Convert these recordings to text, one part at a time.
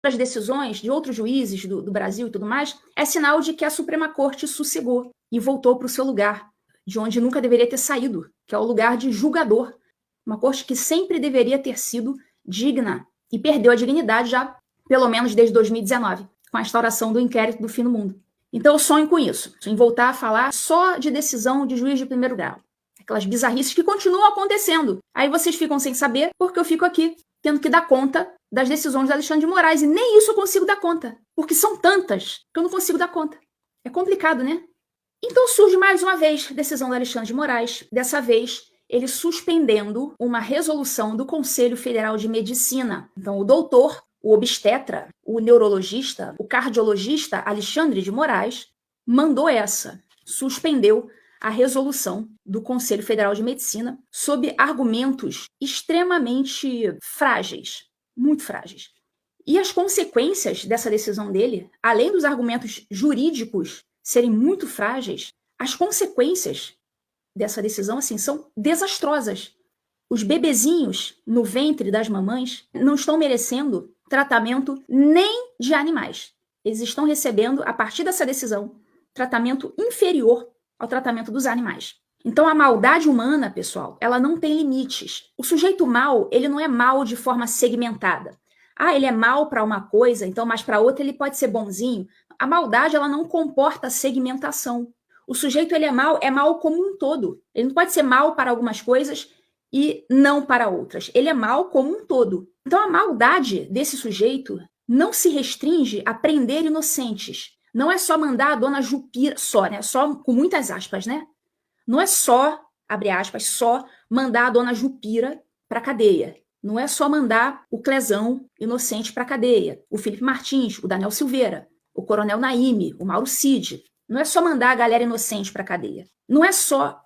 as decisões de outros juízes do Brasil e tudo mais, é sinal de que a Suprema Corte sossegou e voltou para o seu lugar, de onde nunca deveria ter saído, que é o lugar de julgador. Uma corte que sempre deveria ter sido digna e perdeu a dignidade já, pelo menos desde 2019, com a instauração do inquérito do fim do mundo. Então eu sonho com isso, em voltar a falar só de decisão de juiz de primeiro grau. Aquelas bizarrices que continuam acontecendo. Aí vocês ficam sem saber, porque eu fico aqui tendo que dar conta das decisões do Alexandre de Moraes. E nem isso eu consigo dar conta, porque são tantas que eu não consigo dar conta. É complicado, né? Então surge mais uma vez a decisão do Alexandre de Moraes, dessa vez ele suspendendo uma resolução do Conselho Federal de Medicina. Então o doutor, o obstetra, o neurologista, o cardiologista Alexandre de Moraes mandou suspendeu a resolução do Conselho Federal de Medicina sob argumentos extremamente frágeis, muito frágeis. E as consequências dessa decisão dele, além dos argumentos jurídicos serem muito frágeis, as consequências dessa decisão assim, são desastrosas. Os bebezinhos no ventre das mamães não estão merecendo tratamento nem de animais. Eles estão recebendo, a partir dessa decisão, tratamento inferior ao tratamento dos animais. Então a maldade humana, pessoal, ela não tem limites. O sujeito mau, ele não é mau de forma segmentada. Ah, ele é mau para uma coisa, então mas para outra ele pode ser bonzinho. A maldade, ela não comporta segmentação. O sujeito, ele é mau como um todo. Ele não pode ser mau para algumas coisas e não para outras. Ele é mau como um todo. Então a maldade desse sujeito não se restringe a prender inocentes. Não é só mandar a dona Jupira, só com muitas aspas, né? Não é só, abre aspas, só mandar a dona Jupira para a cadeia. Não é só mandar o Clezão inocente para a cadeia, o Felipe Martins, o Daniel Silveira, o Coronel Naime, o Mauro Cid. Não é só mandar a galera inocente para a cadeia. Não é só,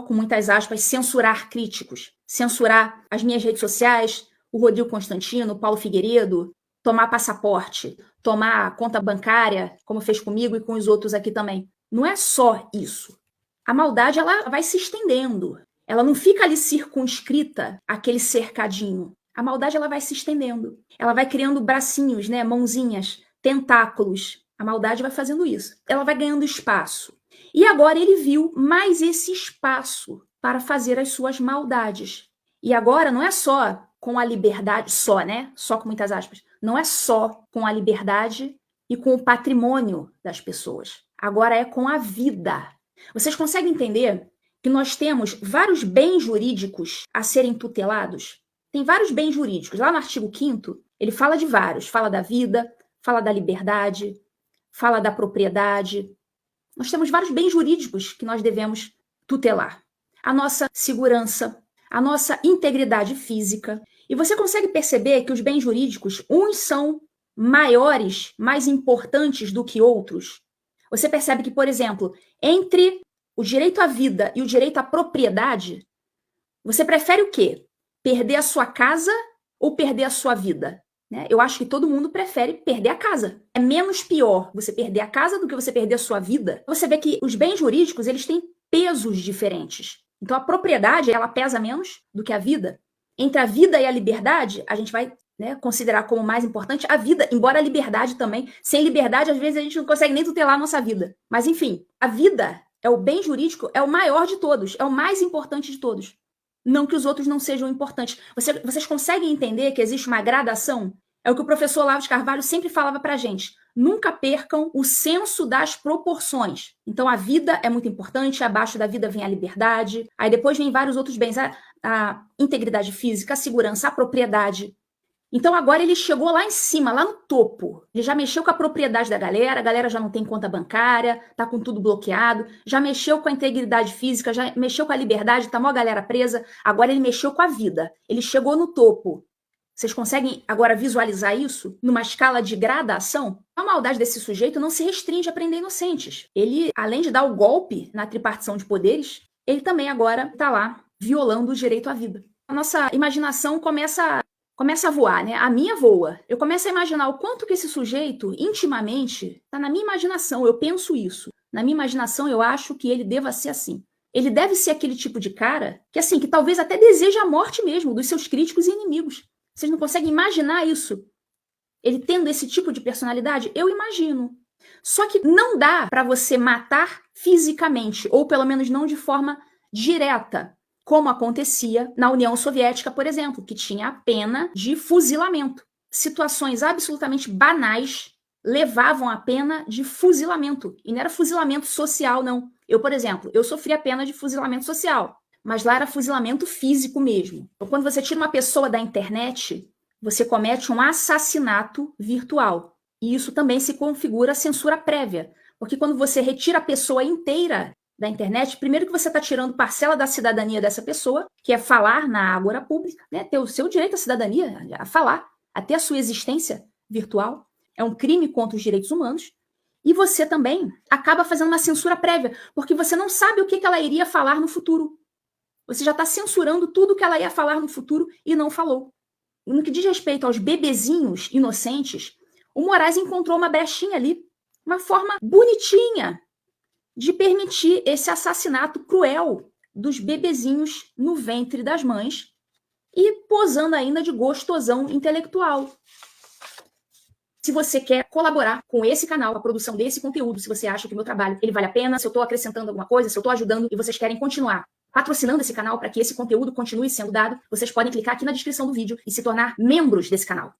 com muitas aspas, censurar críticos, censurar as minhas redes sociais, o Rodrigo Constantino, o Paulo Figueiredo, tomar passaporte, tomar conta bancária, como fez comigo e com os outros aqui também. Não é só isso. A maldade, ela vai se estendendo. Ela não fica ali circunscrita àquele cercadinho. A maldade, ela vai se estendendo. Ela vai criando bracinhos, né, mãozinhas, tentáculos. A maldade vai fazendo isso. Ela vai ganhando espaço. E agora ele viu mais esse espaço para fazer as suas maldades. E agora não é só com a liberdade, só com muitas aspas, não é só com a liberdade e com o patrimônio das pessoas. Agora é com a vida. Vocês conseguem entender que nós temos vários bens jurídicos a serem tutelados? Tem vários bens jurídicos. Lá no artigo 5º, ele fala de vários. Fala da vida, fala da liberdade, fala da propriedade. Nós temos vários bens jurídicos que nós devemos tutelar. A nossa segurança, a nossa integridade física. E você consegue perceber que os bens jurídicos, uns são maiores, mais importantes do que outros? Você percebe que, por exemplo, entre o direito à vida e o direito à propriedade, você prefere o quê? Perder a sua casa ou perder a sua vida? Né? Eu acho que todo mundo prefere perder a casa. É menos pior você perder a casa do que você perder a sua vida. Você vê que os bens jurídicos, eles têm pesos diferentes. Então a propriedade, ela pesa menos do que a vida. Entre a vida e a liberdade, a gente vai, né, considerar como mais importante a vida, embora a liberdade também. Sem liberdade, às vezes, a gente não consegue nem tutelar a nossa vida. Mas, enfim, a vida é o bem jurídico, é o maior de todos, é o mais importante de todos. Não que os outros não sejam importantes. Vocês conseguem entender que existe uma gradação? É o que o professor Olavo de Carvalho sempre falava pra gente. Nunca percam o senso das proporções. Então, a vida é muito importante, abaixo da vida vem a liberdade, aí depois vem vários outros bens, a integridade física, a segurança, a propriedade. Então, agora ele chegou lá em cima, lá no topo. Ele já mexeu com a propriedade da galera, a galera já não tem conta bancária, tá com tudo bloqueado, já mexeu com a integridade física, já mexeu com a liberdade, tá mó galera presa, agora ele mexeu com a vida. Ele chegou no topo. Vocês conseguem agora visualizar isso numa escala de gradação? A maldade desse sujeito não se restringe a prender inocentes. Ele, além de dar o golpe na tripartição de poderes, ele também agora está lá violando o direito à vida. A nossa imaginação começa a voar, né? A minha voa. Eu começo a imaginar o quanto que esse sujeito, intimamente, está na minha imaginação. Eu penso isso. Na minha imaginação, eu acho que ele deva ser assim. Ele deve ser aquele tipo de cara que, assim, que talvez até deseje a morte mesmo dos seus críticos e inimigos. Vocês não conseguem imaginar isso? Ele tendo esse tipo de personalidade? Eu imagino. Só que não dá para você matar fisicamente, ou pelo menos não de forma direta, como acontecia na União Soviética, por exemplo, que tinha a pena de fuzilamento. Situações absolutamente banais levavam a pena de fuzilamento. E não era fuzilamento social, não. Eu, por exemplo, eu sofri a pena de fuzilamento social, mas lá era fuzilamento físico mesmo. Então, quando você tira uma pessoa da internet, você comete um assassinato virtual. E isso também se configura censura prévia. Porque quando você retira a pessoa inteira da internet, primeiro que você está tirando parcela da cidadania dessa pessoa, que é falar na ágora pública, né? Ter o seu direito à cidadania, a falar, a ter a sua existência virtual. É um crime contra os direitos humanos. E você também acaba fazendo uma censura prévia, porque você não sabe o que ela iria falar no futuro. Você já está censurando tudo que ela ia falar no futuro e não falou. No que diz respeito aos bebezinhos inocentes, o Moraes encontrou uma brechinha ali, uma forma bonitinha de permitir esse assassinato cruel dos bebezinhos no ventre das mães e posando ainda de gostosão intelectual. Se você quer colaborar com esse canal, a produção desse conteúdo, se você acha que o meu trabalho ele vale a pena, se eu estou acrescentando alguma coisa, se eu estou ajudando e vocês querem continuar patrocinando esse canal para que esse conteúdo continue sendo dado, vocês podem clicar aqui na descrição do vídeo e se tornar membros desse canal.